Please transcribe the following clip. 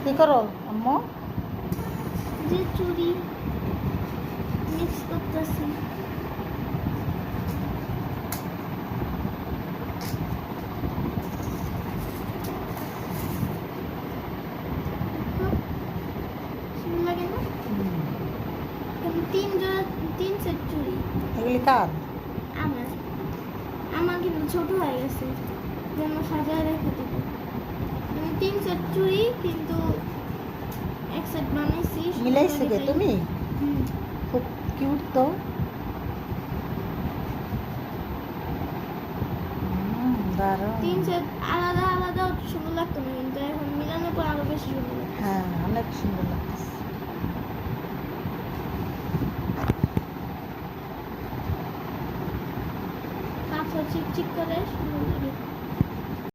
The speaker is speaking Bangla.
কি করো আম্মু? যে চুড়ি মিক্স করতেছি। সুন্দর লাগে না? এখানে তিন সেট চুড়ি। এগুলি কার? আমার আমার কিন্তু ছোট হয়ে গেছে, যেন সাজায় রেখে দেবো। আমি 3 সেট চুড়ি কিন্তু এক সেট বানাইছি। মিলাইছো কে তুমি? হুম। খুব কিউট তো। দারুণ। 3 সেট আলাদা আলাদা সুন্দর লাগতো না, কিন্তু এখন মিলানোর পর আরো বেশি সুন্দর লাগে। হ্যাঁ, অনেক সুন্দর লাগতেছে। পাথর চিকচিক করে